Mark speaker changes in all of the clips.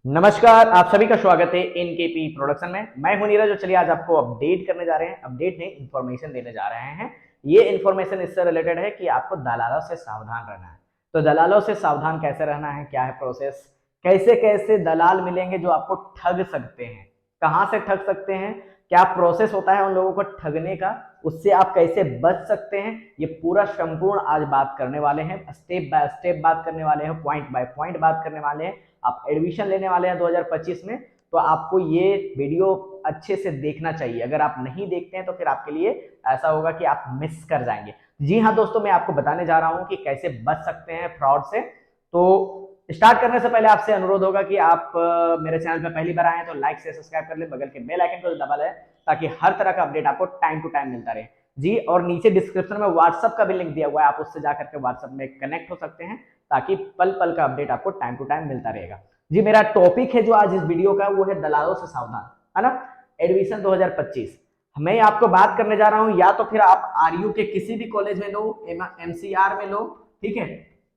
Speaker 1: नमस्कार, आप सभी का स्वागत है इनकेपी प्रोडक्शन में। मैं हूं नीरज और चलिए आज आपको अपडेट करने जा रहे हैं। अपडेट नहीं, इन्फॉर्मेशन देने जा रहे हैं। ये इन्फॉर्मेशन इससे रिलेटेड है कि आपको दलालों से सावधान रहना है। तो दलालों से सावधान कैसे रहना है, क्या है प्रोसेस, कैसे कैसे दलाल मिलेंगे जो आपको ठग सकते हैं, कहाँ से ठग सकते हैं, क्या प्रोसेस होता है उन लोगों को ठगने का, उससे आप कैसे बच सकते हैं, ये पूरा संपूर्ण आज बात करने वाले हैं। स्टेप बाय स्टेप बात करने वाले हैं, पॉइंट बाय पॉइंट बात करने वाले हैं। आप एडमिशन लेने वाले हैं 2025 में, तो आपको ये वीडियो अच्छे से देखना चाहिए। अगर आप नहीं देखते हैं तो फिर आपके लिए ऐसा होगा कि आप मिस कर जाएंगे। जी हाँ दोस्तों, मैं आपको बताने जा रहा हूं कि कैसे बच सकते हैं फ्रॉड से। तो स्टार्ट करने से पहले आपसे अनुरोध होगा कि आप मेरे चैनल पर पहली बार आए हैं तो लाइक से सब्सक्राइब कर ले, बगल के बेल आइकन को दबा लें ताकि हर तरह का अपडेट आपको टाइम टू टाइम मिलता रहे। जी, और नीचे डिस्क्रिप्शन में व्हाट्सएप का भी लिंक दिया हुआ है, आप उससे जाकर के व्हाट्सएप में कनेक्ट हो सकते हैं ताकि पल पल का अपडेट आपको टाइम टू टाइम मिलता रहेगा। जी, मेरा टॉपिक है जो आज इस वीडियो का वो है दलालों से सावधान, है ना। एडमिशन 2025 मैं आपको बात करने जा रहा हूं, या तो फिर आप आरयू के किसी भी कॉलेज में लो, एमसीआर में लो, ठीक है,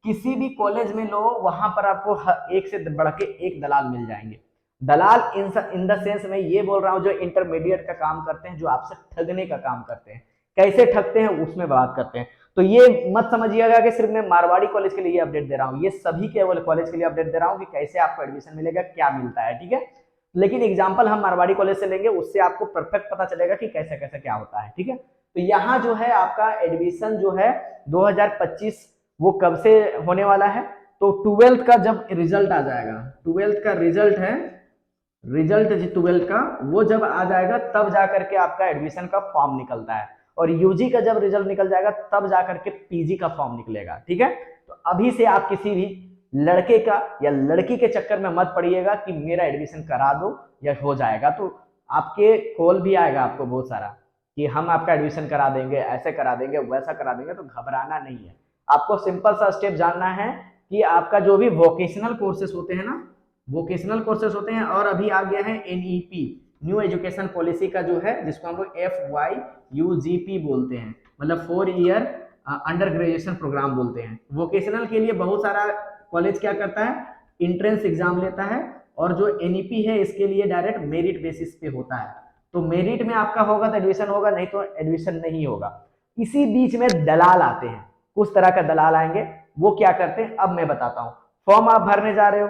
Speaker 1: किसी भी कॉलेज में लो, वहां पर आपको एक से बढ़ के एक दलाल मिल जाएंगे। दलाल इन द सेंस मैं ये बोल रहा हूं जो इंटरमीडिएट का काम करते हैं, जो आपसे ठगने का काम करते हैं। कैसे ठगते हैं उसमें बात करते हैं। तो ये मत समझिएगा कि सिर्फ मैं मारवाड़ी कॉलेज के लिए अपडेट दे रहा हूँ, ये सभी के कॉलेज के लिए अपडेट दे रहा हूँ कि कैसे आपको एडमिशन मिलेगा, क्या मिलता है, ठीक है। लेकिन एग्जाम्पल हम मारवाड़ी कॉलेज से लेंगे, उससे आपको परफेक्ट पता चलेगा कि कैसे कैसे क्या होता है, ठीक है। तो यहाँ जो है आपका एडमिशन जो है 2025 वो कब से होने वाला है, तो 12th का जब रिजल्ट आ जाएगा, 12th का रिजल्ट है, रिजल्ट जी 12th का वो जब आ जाएगा तब जाकर के आपका एडमिशन का फॉर्म निकलता है। और यूजी का जब रिजल्ट निकल जाएगा तब जाकर के पीजी का फॉर्म निकलेगा, ठीक है। तो अभी से आप किसी भी लड़के का या लड़की के चक्कर में मत पड़िएगा कि मेरा एडमिशन करा दो या हो जाएगा। तो आपके कॉल भी आएगा आपको बहुत सारा कि हम आपका एडमिशन करा देंगे, ऐसे करा देंगे, वैसा करा देंगे। तो घबराना नहीं है, आपको सिंपल सा स्टेप जानना है कि आपका जो भी वोकेशनल कोर्सेस होते हैं ना, वोकेशनल कोर्सेस होते हैं, और अभी आ गया है एनईपी, न्यू एजुकेशन पॉलिसी का जो है, जिसको हम लोग FYUGP बोलते हैं, मतलब 4 ईयर अंडर ग्रेजुएशन प्रोग्राम बोलते हैं। वोकेशनल के लिए बहुत सारा कॉलेज क्या करता है, इंट्रेंस एग्जाम लेता है, और जो एनईपी है इसके लिए डायरेक्ट मेरिट बेसिस पे होता है। तो मेरिट में आपका होगा तो एडमिशन होगा, नहीं तो एडमिशन नहीं होगा। इसी बीच में दलाल आते हैं, कुछ तरह का दलाल आएंगे। वो क्या करते हैं अब मैं बताता हूँ। फॉर्म आप भरने जा रहे हो,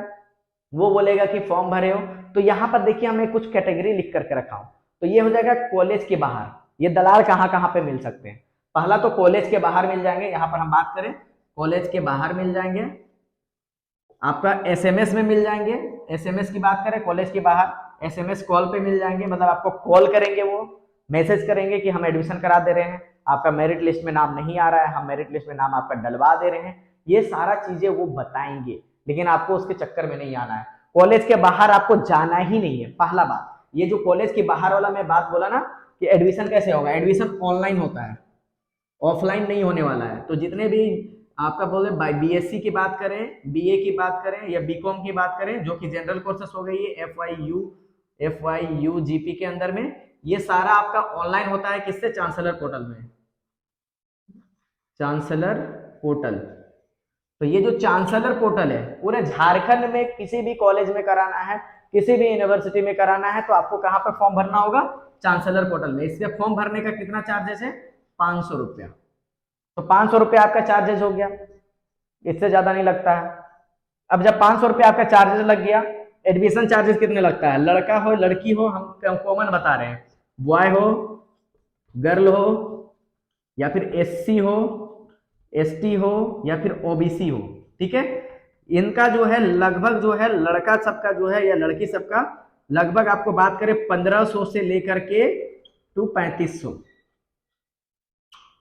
Speaker 1: वो बोलेगा कि फॉर्म भरे हो, तो यहाँ पर देखिए हमें कुछ कैटेगरी लिख करके रखा हूं। तो ये हो जाएगा कॉलेज के बाहर। ये दलाल कहाँ कहाँ पे मिल सकते हैं, पहला तो कॉलेज के बाहर मिल जाएंगे। यहाँ पर हम बात करें, कॉलेज के बाहर मिल जाएंगे, आपका एसएमएस में मिल जाएंगे। एसएमएस की बात करें कॉलेज के बाहर, एसएमएस कॉल पे मिल जाएंगे, मतलब आपको कॉल करेंगे, वो मैसेज करेंगे कि हम एडमिशन करा दे रहे हैं, आपका मेरिट लिस्ट में नाम नहीं आ रहा है, हम मेरिट लिस्ट में नाम आपका डलवा दे रहे हैं। ये सारा चीजें वो बताएंगे, लेकिन आपको उसके चक्कर में नहीं आना है। कॉलेज के बाहर आपको जाना ही नहीं है। पहला बात, ये जो कॉलेज के बाहर वाला मैं बात बोला ना कि एडमिशन कैसे होगा, एडमिशन ऑनलाइन होता है, ऑफलाइन नहीं होने वाला है। तो जितने भी आपका बोले बीएससी की बात करें, बीए की बात करें, या बीकॉम की बात करें, जो कि जनरल कोर्सेस हो गई है FYUGP के अंदर में, ये सारा आपका ऑनलाइन होता है। किससे, चांसलर पोर्टल में, चांसलर पोर्टल। तो ये जो चांसलर पोर्टल है, पूरे झारखंड में किसी भी कॉलेज में कराना है, किसी भी यूनिवर्सिटी में कराना है, तो आपको कहां पर फॉर्म भरना होगा, चांसलर पोर्टल में। इसके फॉर्म भरने का कितना चार्जेस है, 500 रुपया। तो 500 रुपया आपका चार्जेस हो गया, इससे ज्यादा नहीं लगता है। अब जब 500 रुपया आपका चार्जेस लग गया, एडमिशन चार्जेस कितने लगता है, लड़का हो लड़की हो, हम कॉमन बता रहे हैं, बॉय हो, गर्ल हो, या फिर SC हो, ST हो, या फिर OBC हो, ठीक है। इनका जो है लगभग जो है लड़का सबका जो है या लड़की सबका लगभग आपको बात करें 1500 से लेकर के टू 3500,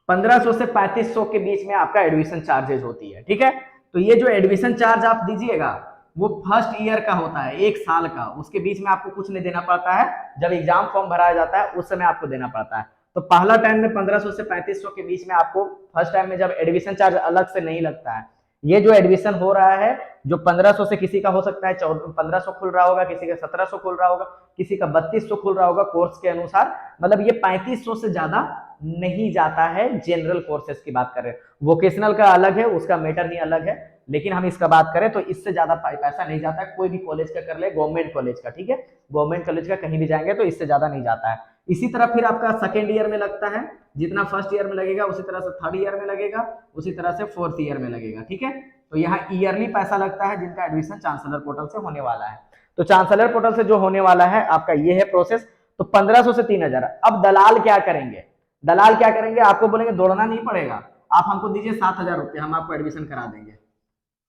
Speaker 1: 1500 से 3500 के बीच में आपका एडमिशन चार्जेस होती है, ठीक है। तो ये जो एडमिशन चार्ज आप दीजिएगा वो फर्स्ट ईयर का होता है, 1 साल का। उसके बीच में आपको कुछ नहीं देना पड़ता है, जब एग्जाम फॉर्म भराया जाता है उस समय आपको देना पड़ता है। तो पहला टाइम में 1500 से 3500 के बीच में आपको फर्स्ट टाइम में जब एडमिशन चार्ज अलग से नहीं लगता है। ये जो एडमिशन हो रहा है, जो 1500 से किसी का हो सकता है 1500 खुल रहा होगा, किसी का 1700 खुल रहा होगा, किसी का 3200 खुल रहा होगा कोर्स के अनुसार, मतलब ये 3500 से ज्यादा नहीं जाता है। जनरल कोर्सेज की बात कर रहे हैं, वोकेशनल का अलग है, उसका मैटर नहीं अलग है, लेकिन हम इसका बात करें तो इससे ज्यादा पैसा नहीं जाता है। कोई भी कॉलेज का कर ले, गवर्नमेंट कॉलेज का, ठीक है, गवर्नमेंट कॉलेज का कहीं भी जाएंगे तो इससे ज्यादा नहीं जाता है। इसी तरह फिर आपका सेकेंड ईयर में लगता है, जितना फर्स्ट ईयर में लगेगा उसी तरह से थर्ड ईयर में लगेगा, उसी तरह से फोर्थ ईयर में लगेगा, ठीक है। तो यहाँ ईयरली पैसा लगता है जिनका एडमिशन चांसलर पोर्टल से होने वाला है। तो चांसलर पोर्टल से जो होने वाला है आपका ये है प्रोसेस। तो 1500 से 3000। अब दलाल क्या करेंगे, दलाल क्या करेंगे, आपको बोलेंगे दौड़ना नहीं पड़ेगा, आप हमको दीजिए 7000 रुपये, हम आपको एडमिशन करा देंगे,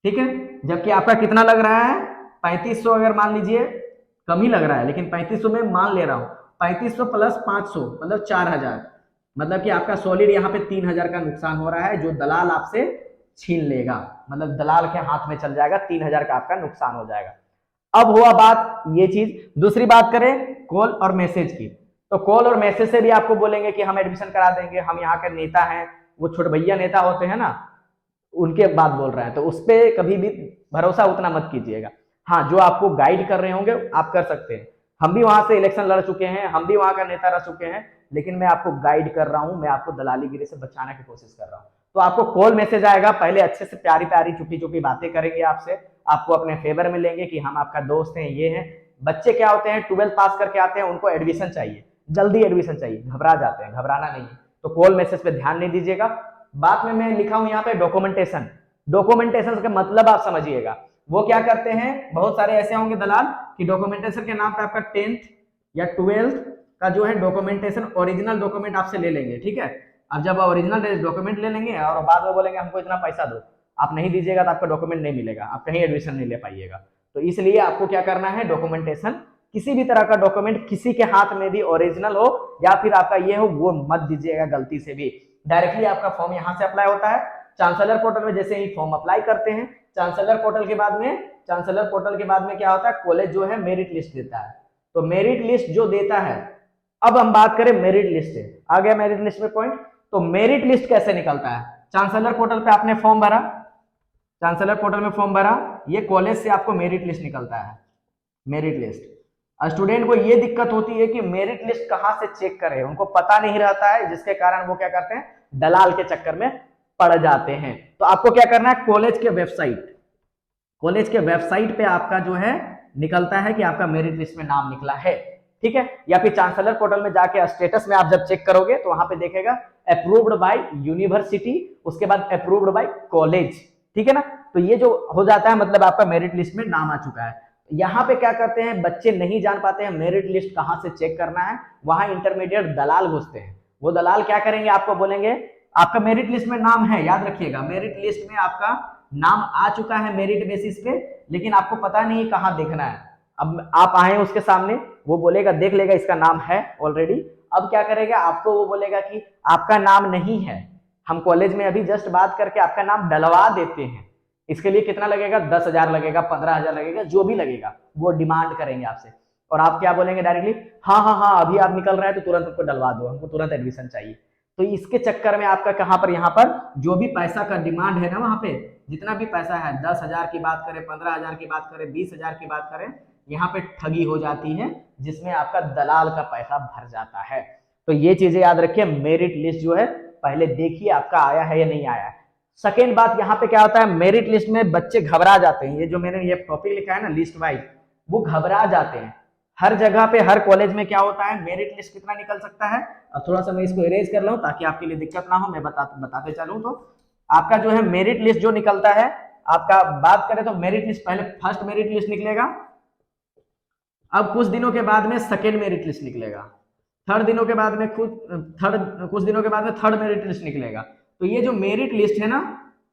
Speaker 1: ठीक है। जबकि आपका कितना लग रहा है, 3500, अगर मान लीजिए कम ही लग रहा है, लेकिन 3500 में मान ले रहा हूं, 3500 प्लस 500 मतलब 4000, मतलब कि आपका सॉलिड यहाँ पे 3000 का नुकसान हो रहा है, जो दलाल आपसे छीन लेगा, मतलब दलाल के हाथ में चल जाएगा, 3000 का आपका नुकसान हो जाएगा। अब हुआ बात ये चीज। दूसरी बात करें कॉल और मैसेज की, तो कॉल और मैसेज से भी आपको बोलेंगे कि हम एडमिशन करा देंगे, हम यहाँ के नेता हैं, वो छोटे भैया नेता होते हैं ना, उनके बात बोल रहे हैं, तो उस पर कभी भी भरोसा उतना मत कीजिएगा। हाँ, जो आपको गाइड कर रहे होंगे आप कर सकते हैं। हम भी वहां से इलेक्शन लड़ चुके हैं, हम भी वहां का नेता रह चुके हैं, लेकिन मैं आपको गाइड कर रहा हूं, मैं आपको दलालीगिरी से बचाने की कोशिश कर रहा हूं। तो आपको कॉल मैसेज आएगा, पहले अच्छे से प्यारी प्यारी चुपी चुपी बातें करेंगे आपसे, आपको अपने फेवर में लेंगे कि हम आपका दोस्त हैं, ये हैं। बच्चे क्या होते हैं, 12th पास करके आते हैं, उनको एडमिशन चाहिए, जल्दी एडमिशन चाहिए, घबरा जाते हैं, घबराना नहीं है। तो कॉल मैसेज पे ध्यान नहीं दीजिएगा। बाद में मैं लिखा हूं यहाँ पे डॉक्यूमेंटेशन, डॉक्यूमेंटेशन का मतलब आप समझिएगा। वो क्या करते हैं, बहुत सारे ऐसे होंगे दलाल कि डॉक्यूमेंटेशन के नाम पे आपका 10th या 12th का जो है डॉक्यूमेंटेशन, ओरिजिनल डॉक्यूमेंट आपसे ले लेंगे, ठीक है। अब जब ओरिजिनल डॉक्यूमेंट ले लेंगे और बाद में बोलेंगे हमको इतना पैसा दो, आप नहीं दीजिएगा तो आपका डॉक्यूमेंट नहीं मिलेगा, आप कहीं एडमिशन नहीं ले पाइएगा। तो इसलिए आपको क्या करना है, डॉक्यूमेंटेशन, किसी भी तरह का डॉक्यूमेंट किसी के हाथ में भी ओरिजिनल हो या फिर आपका ये हो, वो मत दीजिएगा गलती से भी। डायरेक्टली आपका फॉर्म यहाँ से अप्लाई होता है चांसलर पोर्टल में। जैसे ही फॉर्म अप्लाई करते हैं चांसलर पोर्टल के बाद में क्या होता है, कॉलेज जो है मेरिट लिस्ट देता है। तो मेरिट लिस्ट जो देता है, अब हम बात करें मेरिट लिस्ट से, आ गया मेरिट लिस्ट में पॉइंट। तो मेरिट लिस्ट कैसे निकलता है, चांसलर पोर्टल पे आपने फॉर्म भरा, चांसलर पोर्टल में फॉर्म भरा, ये कॉलेज से आपको मेरिट लिस्ट निकलता है, मेरिट लिस्ट। स्टूडेंट को ये दिक्कत होती है कि मेरिट लिस्ट कहां से चेक करें, उनको पता नहीं रहता है, जिसके कारण वो क्या करते हैं, दलाल के चक्कर में पड़ जाते हैं। तो आपको क्या करना है, कॉलेज के वेबसाइट पे आपका जो है निकलता है कि आपका मेरिट लिस्ट में नाम निकला है, ठीक है। या फिर चांसलर पोर्टल में जाके स्टेटस में आप जब चेक करोगे तो वहां पे देखेगा अप्रूव्ड बाय यूनिवर्सिटी, उसके बाद अप्रूव्ड बाय कॉलेज, ठीक है ना। तो ये जो हो जाता है मतलब आपका मेरिट लिस्ट में नाम आ चुका है। यहाँ पे क्या करते हैं, बच्चे नहीं जान पाते हैं मेरिट लिस्ट कहां से चेक करना है, वहां इंटरमीडिएट दलाल घुसते हैं। वो दलाल क्या करेंगे, आपको बोलेंगे आपका मेरिट लिस्ट में नाम है, याद रखिएगा मेरिट लिस्ट में आपका नाम आ चुका है मेरिट बेसिस पे, लेकिन आपको पता नहीं कहां देखना है। अब आप आए उसके सामने, वो बोलेगा देख लेगा इसका नाम है ऑलरेडी। अब क्या करेगा, आपको वो बोलेगा कि आपका नाम नहीं है, हम कॉलेज में अभी जस्ट बात करके आपका नाम डलवा देते हैं, इसके लिए कितना लगेगा, 10,000 लगेगा, 15,000 लगेगा, जो भी लगेगा वो डिमांड करेंगे आपसे। और आप क्या बोलेंगे डायरेक्टली, हाँ हाँ हाँ अभी आप निकल रहे हैं तो तुरंत हमको डलवा दो, हमको तुरंत एडमिशन चाहिए। तो इसके चक्कर में आपका कहां पर, यहाँ पर जो भी पैसा का डिमांड है ना, वहां पे जितना भी पैसा है, 10,000 की बात करें, 15,000 की बात करें, 20,000 की बात करें, यहाँ पे ठगी हो जाती है, जिसमें आपका दलाल का पैसा भर जाता है। तो ये चीजें याद रखिए, मेरिट लिस्ट जो है पहले देखिए आपका आया है या नहीं आया है। सेकेंड बात, यहाँ पे क्या होता है, मेरिट लिस्ट में बच्चे घबरा जाते हैं, ये जो मैंने ये टॉपिक लिखा है ना लिस्ट वाइज, वो घबरा जाते हैं। हर जगह पे हर कॉलेज में क्या होता है, मेरिट लिस्ट कितना निकल सकता है। अब थोड़ा सा मैं इसको इरेज कर लूं ताकि आपके लिए दिक्कत ना हो, मैं बताते चलूं। तो आपका जो है मेरिट लिस्ट जो निकलता है, आपका बात करें तो मेरिट लिस्ट पहले फर्स्ट मेरिट लिस्ट निकलेगा, अब कुछ दिनों के बाद में सेकेंड मेरिट लिस्ट निकलेगा, कुछ दिनों के बाद में थर्ड मेरिट लिस्ट निकलेगा। तो ये जो मेरिट लिस्ट है ना,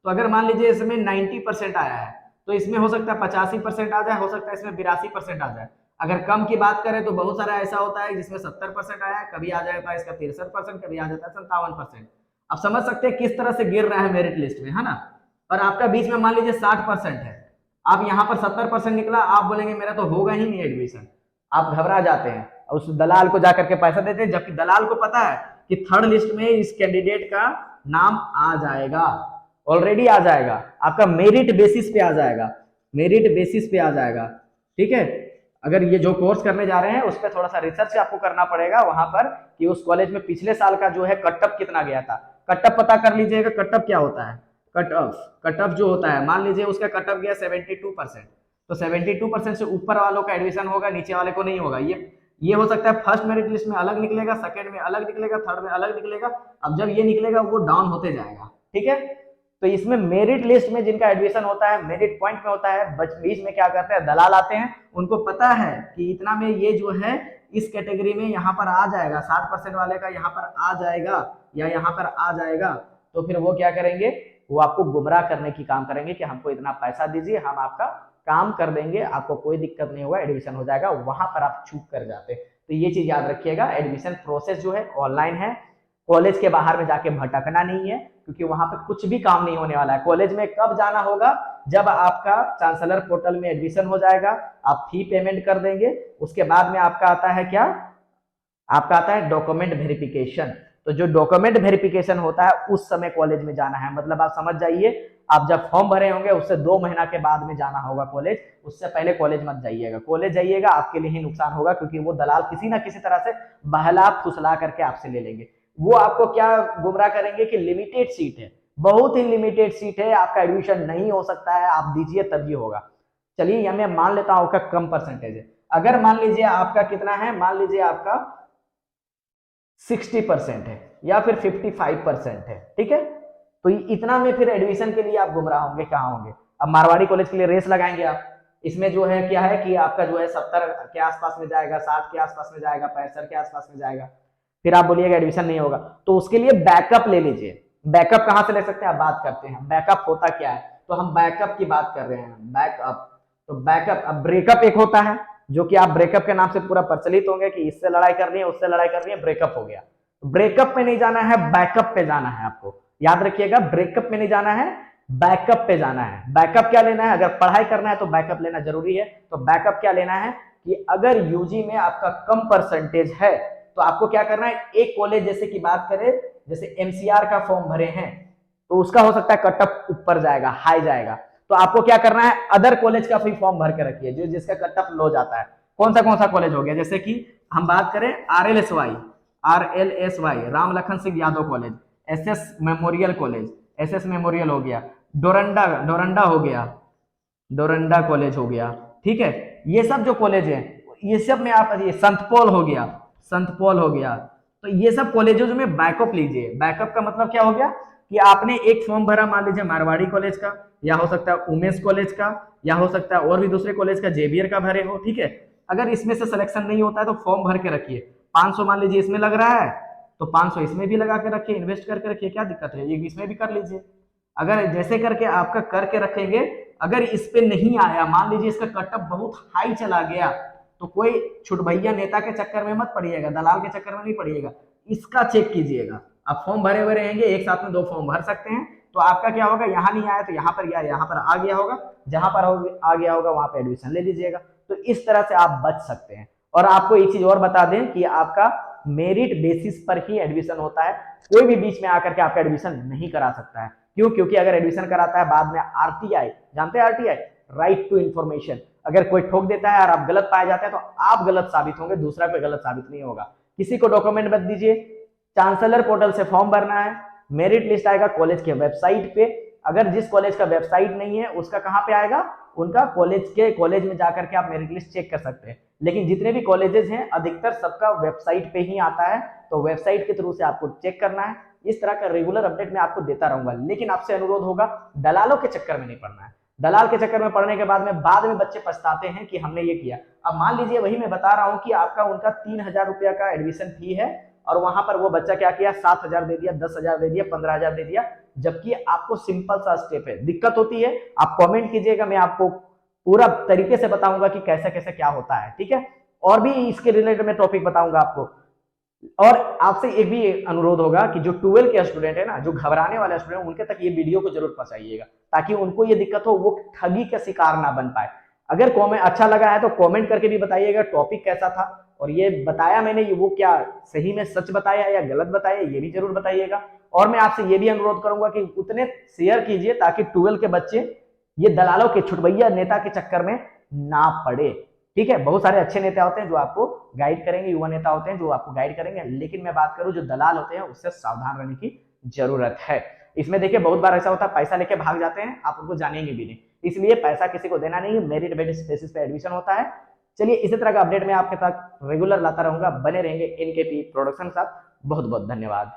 Speaker 1: तो अगर मान लीजिए इसमें 90% आया है तो इसमें हो सकता है 85% आ जाए, हो सकता है इसमें 82% आ जाए। अगर कम की बात करें तो बहुत सारा ऐसा होता है जिसमें 70% आया है, कभी आ जाता है इसका 63%, कभी आ जाता है 57%। अब समझ सकते हैं किस तरह से गिर रहा है मेरिट लिस्ट में, है ना। और आपका बीच में मान लीजिए 60% है, आप यहाँ पर 70% निकला, आप बोलेंगे मेरा तो होगा ही नहीं एडमिशन, आप घबरा जाते हैं, उस दलाल को जाकर के पैसा देते हैं, जबकि दलाल को पता है कि थर्ड लिस्ट में इस कैंडिडेट का नाम आ जाएगा, ऑलरेडी आ जाएगा, आपका मेरिट बेसिस पे आ जाएगा, मेरिट बेसिस पे आ जाएगा, ठीक है। अगर ये जो कोर्स करने जा रहे हैं उस पर थोड़ा सा रिसर्च आपको करना पड़ेगा वहां पर कि उस कॉलेज में पिछले साल का जो है कट ऑफ कितना गया था। कट ऑफ पता कर लीजिएगा, कट ऑफ क्या होता है। कट ऑफ जो होता है, मान लीजिए उसका कट ऑफ गया 72%, तो 72% से ऊपर वालों का एडमिशन होगा, नीचे वाले को नहीं होगा। ये हो सकता है फर्स्ट मेरिट लिस्ट में अलग निकलेगा, सेकंड में अलग निकलेगा, थर्ड में अलग निकलेगा। अब जब ये निकलेगा वो डाउन होते जाएगा, ठीक है। तो इसमें मेरिट लिस्ट में जिनका एडमिशन होता है, मेरिट पॉइंट में होता है, बीच में क्या करते हैं, दलाल आते हैं, उनको पता है कि इतना में ये जो है इस कैटेगरी में यहाँ पर आ जाएगा, 60% वाले का यहाँ पर आ जाएगा या यहाँ पर आ जाएगा, तो फिर वो क्या करेंगे, वो आपको गुमराह करने की काम करेंगे कि हमको इतना पैसा दीजिए, हम आपका काम कर देंगे, आपको कोई दिक्कत नहीं होगा, एडमिशन हो जाएगा। वहां पर आप चूक कर जाते। तो ये चीज याद रखिएगा, एडमिशन प्रोसेस जो है ऑनलाइन है, कॉलेज के बाहर में जाके भटकना नहीं है, क्योंकि वहां पे कुछ भी काम नहीं होने वाला है। कॉलेज में कब जाना होगा, जब आपका चांसलर पोर्टल में एडमिशन हो जाएगा, आप फी पेमेंट कर देंगे, उसके बाद में आपका आता है क्या, आपका आता है डॉक्यूमेंट वेरिफिकेशन। तो जो डॉक्यूमेंट वेरिफिकेशन होता है उस समय कॉलेज में जाना है। मतलब आप समझ जाइए, आप जब फॉर्म भरे होंगे उससे 2 महीना के बाद में जाना होगा कॉलेज, उससे पहले कॉलेज मत जाइएगा। कॉलेज जाइएगा आपके लिए ही नुकसान होगा, क्योंकि वो दलाल किसी ना किसी तरह से बहला फुसला करके आपसे ले लेंगे। वो आपको क्या गुमराह करेंगे कि लिमिटेड सीट है, बहुत ही लिमिटेड सीट है, आपका एडमिशन नहीं हो सकता है, आप दीजिए तभी होगा। चलिए यह मैं मान लेता हूं आपका कम परसेंटेज है। अगर मान लीजिए आपका कितना है, मान लीजिए आपका 60% है या फिर 55% है, ठीक है, तो इतना में फिर एडमिशन के लिए आप गुमराह होंगे, कहाँ होंगे। अब मारवाड़ी कॉलेज के लिए रेस लगाएंगे आप, इसमें जो है क्या है कि आपका जो है 70 के आसपास में जाएगा, 60 के आसपास में जाएगा, 65 के आसपास में जाएगा, फिर आप बोलिएगा एडमिशन नहीं होगा। तो उसके लिए बैकअप ले लीजिए। बैकअप कहां से ले सकते हैं, आप बात करते हैं बैकअप होता क्या है, तो हम बैकअप की बात कर रहे हैं, बैकअप। तो बैकअप, अब ब्रेकअप एक होता है जो कि आप ब्रेकअप के नाम से पूरा प्रचलित होंगे कि इससे लड़ाई करनी है, उससे लड़ाई करनी है, ब्रेकअप हो गया। ब्रेकअप में नहीं जाना है, बैकअप पे जाना है। आपको याद रखिएगा, ब्रेकअप में नहीं जाना है, बैकअप पे जाना है। बैकअप क्या लेना है, अगर पढ़ाई करना है तो बैकअप लेना जरूरी है। तो बैकअप क्या लेना है कि अगर यूजी में आपका कम परसेंटेज है तो आपको क्या करना है, एक कॉलेज जैसे की बात करें, जैसे एमसीआर का फॉर्म भरे हैं तो उसका हो सकता है कट ऑफ ऊपर जाएगा, हाई जाएगा, तो आपको क्या करना है, अदर कॉलेज का भी फॉर्म भर के रखिए जो जिसका कट ऑफ लो जाता है। कौन सा कॉलेज हो गया, जैसे कि हम बात करें RLSY Ram Lakhan Singh Yadav college, SS memorial college, SS memorial हो गया, डोरंडा हो गया, डोरंडा कॉलेज हो गया, ठीक है। ये सब जो कॉलेज है, ये सब में आप संत पॉल हो गया, संत पॉल हो गया, तो ये सब कॉलेजों में बैकअप लीजिए। बैकअप का मतलब क्या हो गया कि आपने एक फॉर्म भरा, मान लीजिए मारवाड़ी कॉलेज का, या हो सकता है उमेश कॉलेज का, या हो सकता है और भी दूसरे कॉलेज का, जेबीआर का भरे हो, ठीक है। अगर इसमें से सिलेक्शन नहीं होता है तो फॉर्म भर के रखिए। 500 मान लीजिए इसमें लग रहा है तो 500 इसमें भी लगा के रखिए, इन्वेस्ट करके रखिए, क्या दिक्कत है, ये इसमें भी कर लीजिए। अगर जैसे करके आपका करके रखेंगे, अगर इस पे नहीं आया, मान लीजिए इसका कट ऑफ बहुत हाई चला गया, तो कोई छुटभैया नेता के चक्कर में मत पड़िएगा, दलाल के चक्कर में नहीं पड़िएगा, इसका चेक कीजिएगा। आप फॉर्म भरे हुए रहेंगे, एक साथ में 2 फॉर्म भर सकते हैं, तो आपका क्या होगा, यहाँ नहीं आया तो यहाँ पर, या यहाँ पर आ गया होगा, जहां पर आ गया होगा वहां पर एडमिशन ले लीजिएगा। तो इस तरह से आप बच सकते हैं। और आपको एक चीज और बता दें कि आपका मेरिट बेसिस पर ही एडमिशन होता है, कोई भी बीच में आकर के आपका एडमिशन नहीं करा सकता है। क्यों, क्योंकि अगर एडमिशन कराता है बाद में आरटीआई, जानते हैं आरटीआई, राइट टू इंफॉर्मेशन, अगर कोई ठोक देता है और आप गलत पाए जाते हैं तो आप गलत साबित होंगे, दूसरा कोई गलत साबित नहीं होगा। किसी को डॉक्यूमेंट मत दीजिए, चांसलर पोर्टल से फॉर्म भरना है, मेरिट लिस्ट आएगा कॉलेज के वेबसाइट पे। अगर जिस कॉलेज का वेबसाइट नहीं है उसका कहां पे आएगा, उनका कॉलेज में जाकर के आप मेरिट लिस्ट चेक कर सकते हैं। लेकिन जितने भी कॉलेजेस हैं अधिकतर सबका वेबसाइट पे ही आता है, तो वेबसाइट के थ्रू से आपको चेक करना है। इस तरह का रेगुलर अपडेट मैं आपको देता रहूंगा, लेकिन आपसे अनुरोध होगा दलालों के चक्कर में नहीं पड़ना है। दलाल के चक्कर में पड़ने के बाद में बच्चे पछताते हैं कि हमने ये किया। अब मान लीजिए वही मैं बता रहा हूं कि आपका उनका 3000 रुपया का एडमिशन फी है और वहां पर वो बच्चा क्या किया, 7000 दे दिया, 10,000 दे दिया, 15,000 दे दिया, जबकि आपको सिंपल सा स्टेप है। दिक्कत होती है, आप कमेंट कीजिएगा, मैं आपको पूरा तरीके से बताऊंगा कि कैसे कैसे क्या होता है, ठीक है। और भी इसके रिलेटेड में टॉपिक बताऊंगा आपको। और आपसे एक भी अनुरोध होगा कि जो 12 के स्टूडेंट है ना, जो घबराने वाले स्टूडेंट, उनके तक ये वीडियो को जरूर पहुंचाइएगा ताकि उनको ये दिक्कत हो, वो ठगी का शिकार ना बन पाए। अगर कमेंट अच्छा लगा है तो कमेंट करके भी बताइएगा टॉपिक कैसा था, और ये बताया मैंने वो क्या सही में सच बताया या गलत बताया, ये भी जरूर बताइएगा। और मैं आपसे ये भी अनुरोध करूंगा कि उतने शेयर कीजिए ताकि 12 के बच्चे ये दलालों के छुटभैया नेता के चक्कर में ना पड़े। ठीक है, बहुत सारे अच्छे नेता होते हैं जो आपको गाइड करेंगे, युवा नेता होते हैं जो आपको गाइड करेंगे, लेकिन मैं बात करूं जो दलाल होते हैं उससे सावधान रहने की जरूरत है। इसमें देखिए बहुत बार ऐसा होता है पैसा लेके भाग जाते हैं, आप उनको जानेंगे भी नहीं, इसलिए पैसा किसी को देना नहीं है, मेरिट बेसिस पे एडमिशन होता है। चलिए इसी तरह का अपडेट मैं आपके साथ रेगुलर लाता रहूंगा, बने रहेंगे इनकेपी प्रोडक्शन के साथ। बहुत बहुत धन्यवाद।